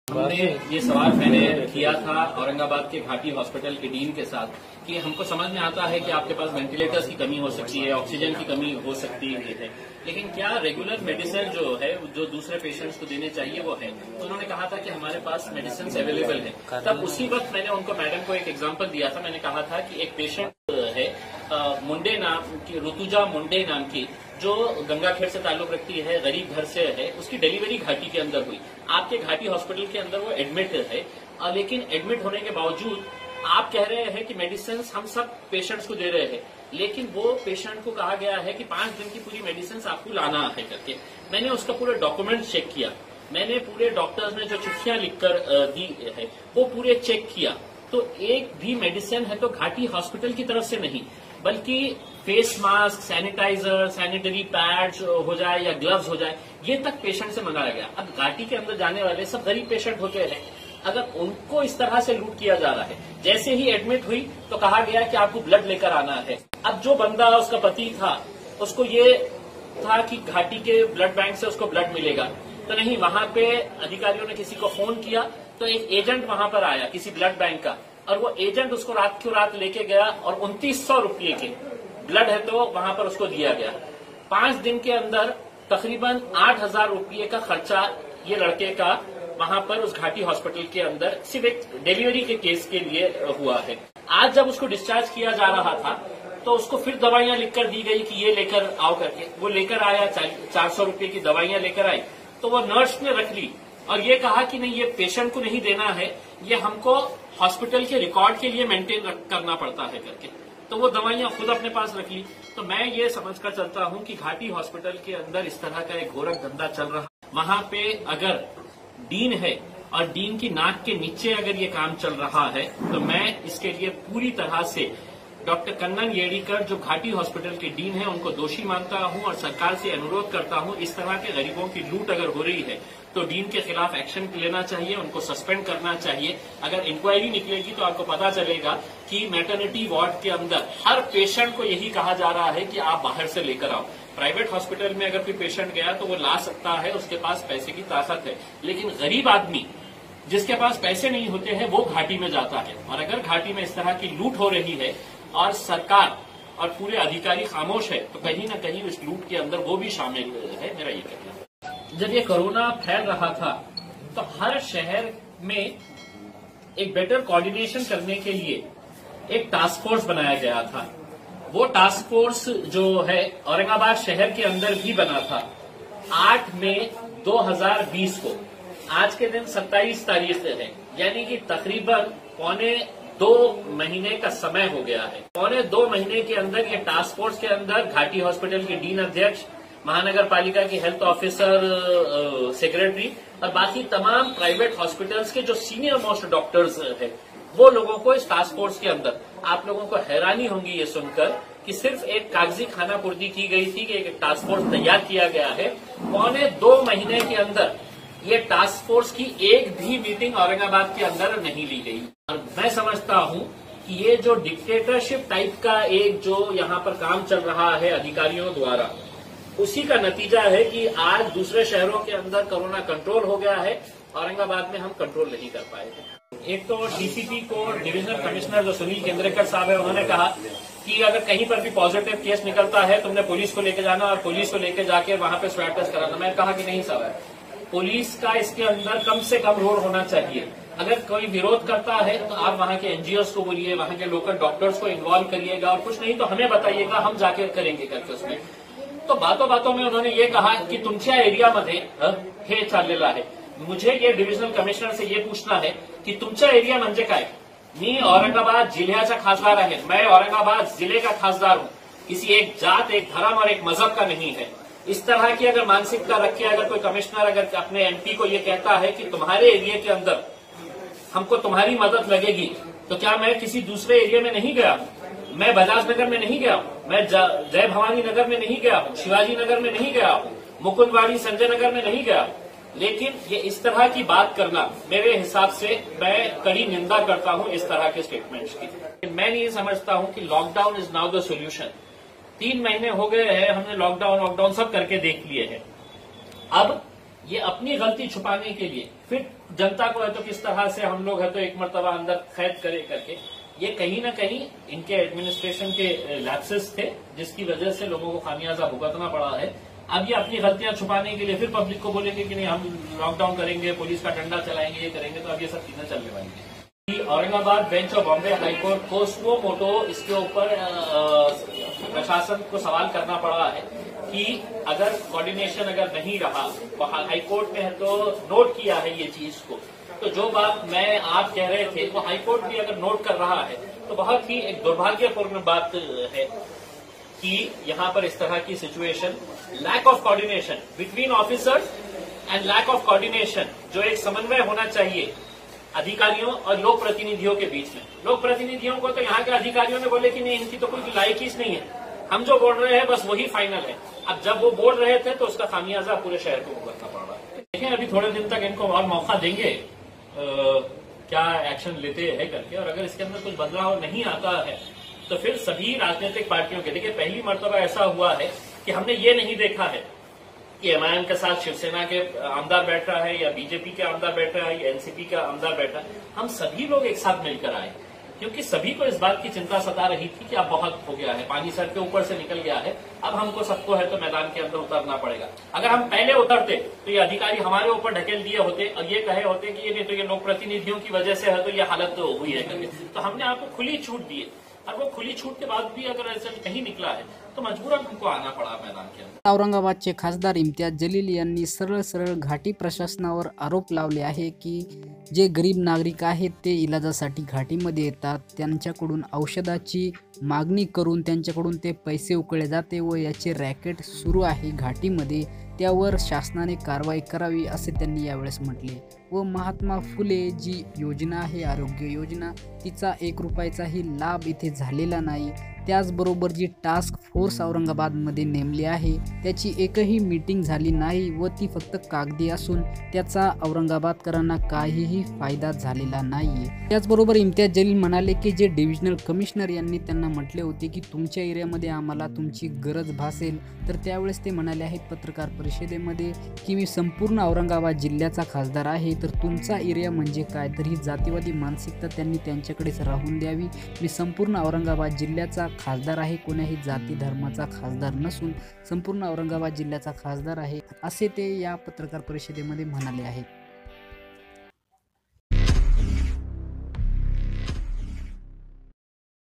हमने ये सवाल मैंने किया था औरंगाबाद के घाटी हॉस्पिटल के डीन के साथ कि हमको समझ में आता है कि आपके पास वेंटिलेटर्स की कमी हो सकती है, ऑक्सीजन की कमी हो सकती है, लेकिन क्या रेगुलर मेडिसिन जो है जो दूसरे पेशेंट्स को देने चाहिए वो है? तो उन्होंने कहा था कि हमारे पास मेडिसिन अवेलेबल है। तब उसी वक्त मैंने उनको मैडम को एक एग्जाम्पल दिया था। मैंने कहा था कि एक पेशेंट है मुंडे नाम की, ऋतुजा मुंडे नाम की, जो गंगाखेड़ से ताल्लुक रखती है, गरीब घर से है, उसकी डिलीवरी घाटी के अंदर हुई। आपके घाटी हॉस्पिटल के अंदर वो एडमिट है, लेकिन एडमिट होने के बावजूद आप कह रहे हैं कि मेडिसिन हम सब पेशेंट्स को दे रहे हैं, लेकिन वो पेशेंट को कहा गया है कि 5 दिन की पूरी मेडिसिन आपको लाना है करके। मैंने उसका पूरा डॉक्यूमेंट चेक किया, मैंने पूरे डॉक्टर्स ने जो चिट्ठियां लिखकर दी है वो पूरे चेक किया, तो एक भी मेडिसिन है तो घाटी हॉस्पिटल की तरफ से नहीं, बल्कि face mask, sanitiser, sanitary pads हो जाए या ग्लव्स हो जाए, ये तक पेशेंट से मंगाया गया। अब घाटी के अंदर जाने वाले सब गरीब पेशेंट होते हैं, अगर उनको इस तरह से लूट किया जा रहा है, जैसे ही एडमिट हुई तो कहा गया कि आपको ब्लड लेकर आना है। अब जो बंदा उसका पति था उसको ये था कि घाटी के ब्लड बैंक से उसको ब्लड मिलेगा, तो नहीं, वहां पे अधिकारियों ने किसी को फोन किया तो एक एजेंट वहां पर आया किसी ब्लड बैंक का, और वो एजेंट उसको रात की रात लेके गया और 2900 रुपये के ब्लड है तो वहां पर उसको दिया गया। 5 दिन के अंदर तकरीबन 8000 रुपये का खर्चा ये लड़के का वहां पर उस घाटी हॉस्पिटल के अंदर सिर्फ एक डिलीवरी के केस के लिए हुआ है। आज जब उसको डिस्चार्ज किया जा रहा था तो उसको फिर दवाइयां लिखकर दी गई कि ये लेकर आओ करके। वो लेकर आया, 400 रुपये की दवाइयां लेकर आई, तो वो नर्स ने रख ली और ये कहा कि नहीं, ये पेशेंट को नहीं देना है, ये हमको हॉस्पिटल के रिकॉर्ड के लिए मेंटेन करना पड़ता है करके। तो वो दवाइयां खुद अपने पास रख ली। तो मैं ये समझकर चलता हूं कि घाटी हॉस्पिटल के अंदर इस तरह का एक घोरक धंधा चल रहा है। वहां पे अगर डीन है और डीन की नाक के नीचे अगर ये काम चल रहा है, तो मैं इसके लिए पूरी तरह से डॉक्टर कन्नन येड़ीकर जो घाटी हॉस्पिटल के डीन है उनको दोषी मानता हूं और सरकार से अनुरोध करता हूं, इस तरह के गरीबों की लूट अगर हो रही है तो डीन के खिलाफ एक्शन लेना चाहिए, उनको सस्पेंड करना चाहिए। अगर इंक्वायरी निकलेगी तो आपको पता चलेगा कि मैटरनिटी वार्ड के अंदर हर पेशेंट को यही कहा जा रहा है कि आप बाहर से लेकर आओ। प्राइवेट हॉस्पिटल में अगर कोई पेशेंट गया तो वो ला सकता है, उसके पास पैसे की ताकत है, लेकिन गरीब आदमी जिसके पास पैसे नहीं होते हैं वो घाटी में जाता है। और अगर घाटी में इस तरह की लूट हो रही है और सरकार और पूरे अधिकारी खामोश है, तो कहीं न कहीं इस लूट के अंदर वो भी शामिल है, मेरा ये कहना है। जब ये कोरोना फैल रहा था तो हर शहर में एक बेटर कोऑर्डिनेशन करने के लिए एक टास्क फोर्स बनाया गया था। वो टास्क फोर्स जो है औरंगाबाद शहर के अंदर भी बना था। 8 मई 2020 को, आज के दिन 27 तारीख है, यानी कि तकरीबन पौने 2 महीने का समय हो गया है। पौने 2 महीने के अंदर ये टास्क फोर्स के अंदर घाटी हॉस्पिटल के डीन अध्यक्ष, महानगर पालिका की हेल्थ ऑफिसर, सेक्रेटरी और बाकी तमाम प्राइवेट हॉस्पिटल्स के जो सीनियर मोस्ट डॉक्टर्स हैं, वो लोगों को इस टास्क फोर्स के अंदर, आप लोगों को हैरानी होगी ये सुनकर कि सिर्फ एक कागजी खानापुर्दी की गई थी कि एक टास्क फोर्स तैयार किया गया है। पौने 2 महीने के अंदर ये टास्क फोर्स की एक भी मीटिंग औरंगाबाद के अंदर नहीं ली गई। और मैं समझता हूं कि ये जो डिक्टेटरशिप टाइप का एक जो यहाँ पर काम चल रहा है अधिकारियों द्वारा, उसी का नतीजा है कि आज दूसरे शहरों के अंदर कोरोना कंट्रोल हो गया है, औरंगाबाद में हम कंट्रोल नहीं कर पाए थे। एक तो डीसीपी को, डिविजनल कमिश्नर जो सुनील केंद्रेकर साहब है, उन्होंने कहा कि अगर कहीं पर भी पॉजिटिव केस निकलता है तुमने पुलिस को लेके जाना और पुलिस को लेके जाके वहां पे स्वैब टेस्ट कराना। मैं कहा कि नहीं साहब, पुलिस का इसके अंदर कम से कम रोल होना चाहिए। अगर कोई विरोध करता है तो आप वहां के एनजीओस को बोलिए, वहां के लोकल डॉक्टर्स को इन्वॉल्व करिएगा, और कुछ नहीं तो हमें बताइएगा, हम जाके करेंगे करके उसमें। तो बातों बातों में उन्होंने ये कहा कि तुमच्या एरियामध्ये हे चाललेलं आहे। मुझे ये डिव्हिजनल कमिश्नर से ये पूछना है कि तुमचा एरिया म्हणजे काय? मी औरंगाबाद जिल्ह्याचा खासदार आहे, मैं औरंगाबाद जिले का खासदार हूं, किसी एक जात, एक धर्म और एक मजहब का नहीं है। इस तरह की अगर मानसिकता रखे अगर कोई कमिश्नर अगर अपने एमपी को ये कहता है कि तुम्हारे एरिया के अंदर हमको तुम्हारी मदद लगेगी, तो क्या मैं किसी दूसरे एरिया में नहीं गया? मैं बजाज नगर में नहीं गया, मैं जय भवानी नगर में नहीं गया, शिवाजी नगर में नहीं गया, मुकुंदवाड़ी संजय नगर में नहीं गया, लेकिन ये इस तरह की बात करना मेरे हिसाब से मैं कड़ी निंदा करता हूं इस तरह के स्टेटमेंट्स की। मैं ये समझता हूं कि lockdown is now the solution. 3 महीने हो गए हैं, हमने लॉकडाउन सब करके देख लिए हैं। अब ये अपनी गलती छुपाने के लिए फिर जनता को है तो किस तरह से हम लोग है तो एक मर्तबा अंदर कैद करे करके, ये कहीं ना कहीं इनके एडमिनिस्ट्रेशन के लैप्सेस थे जिसकी वजह से लोगों को खामियाजा भुगतना पड़ा है। अब ये अपनी गलतियां छुपाने के लिए फिर पब्लिक को बोलेंगे कि नहीं हम लॉकडाउन करेंगे, पुलिस का डंडा चलाएंगे, ये करेंगे, तो अब ये सब चीजें चलने वाली है। Aurangabad bench of Bombay high court को स्पो मोटो इसके ऊपर प्रशासन को सवाल करना पड़ा है कि अगर कोऑर्डिनेशन अगर नहीं रहा, तो हाईकोर्ट ने तो नोट किया है ये चीज को, तो जो बात मैं आप कह रहे थे वो हाईकोर्ट भी अगर नोट कर रहा है तो बहुत ही एक दुर्भाग्यपूर्ण बात है कि यहाँ पर इस तरह की situation, lack of coordination between officers and lack of coordination, जो एक समन्वय होना चाहिए अधिकारियों और लोक प्रतिनिधियों के बीच में। लोक प्रतिनिधियों को तो यहाँ के अधिकारियों ने बोले कि नहीं इनकी तो कोई लायकी नहीं है, हम जो बोल रहे हैं बस वही फाइनल है। अब जब वो बोल रहे थे तो उसका खामियाजा पूरे शहर को भुगतना पड़ रहा है। देखिए अभी थोड़े दिन तक इनको और मौका देंगे क्या एक्शन लेते हैं करके, और अगर इसके अंदर कुछ बदलाव नहीं आता है तो फिर सभी राजनीतिक पार्टियों के, देखिए पहली मर्तबा ऐसा हुआ है कि हमने ये नहीं देखा है कि एमआईएम के साथ शिवसेना के आमदार बैठ रहा है या बीजेपी के आमदार बैठ रहा है या एनसीपी का आमदार बैठा है, हम सभी लोग एक साथ मिलकर आए, क्योंकि सभी को इस बात की चिंता सता रही थी कि अब बहुत हो गया है, पानी सर के ऊपर से निकल गया है, अब हमको सबको है तो मैदान के अंदर उतरना पड़ेगा। अगर हम पहले उतरते तो ये अधिकारी हमारे ऊपर ढकेल दिए होते और ये कहे होते कि ये नहीं तो ये लोक प्रतिनिधियों की वजह से है तो ये हालत तो हुई है करके, तो हमने आपको खुली छूट दी है। और वो खुली छूट के बाद भी अगर ऐसा नहीं निकला है तो मजबूरन हमको आना पड़ा मैदान के अंदर। औरंगाबादचे खासदार इम्तियाज जलील यांनी सरळ सरळ घाटी प्रशासनावर आरोप लावले आहे की जे गरीब नागरिक आहेत ते इलाजासाठी घाटीमध्ये येतात, त्यांच्याकडून औषधाची मागणी करून त्यांच्याकडून ते पैसे उकळले जाते व याचे रॅकेट सुरू आहे घाटीमध्ये, त्यावर शासनाने कारवाई करावी असे त्यांनी यावेळेस म्हटले। व महात्मा फुले जी योजना आहे आरोग्य योजना, तिचा 1 रुपयाचाही लाभ इथे झालेला नाही। त्याचबरोबर जी टास्क फोर्स औरंगाबादमध्ये नेमली आहे त्याची एकही मीटिंग झाली नाही व ती फक्त कागदी असून त्याचा औरंगाबादकरांना काहीही फायदा झालेला नाही। त्याचबरोबर इम्तियाज जलील म्हणाले की जे डिव्हिजनल कमिशनर यांनी त्यांना म्हटले होते की तुमच्या एरियामध्ये आम्हाला तुमची गरज भासेल, तर त्यावेळेस ते म्हणाले आहेत पत्रकार परिषदेमध्ये की मी संपूर्ण औरंगाबाद जिल्ह्याचा खासदार आहे, तर तुमचा एरिया म्हणजे काय, तर ही जातीवादी मानसिकता त्यांनी त्यांच्याकडेच राहून द्यावी। मी संपूर्ण औरंगाबाद जिल्ह्याचा खासदार आहे, कोणाही जाती धर्माचा खासदार नसून संपूर्ण औरंगाबाद जिल्ह्याचा खासदार आहे, असे ते या पत्रकार परिषदेमध्ये म्हणाले आहेत।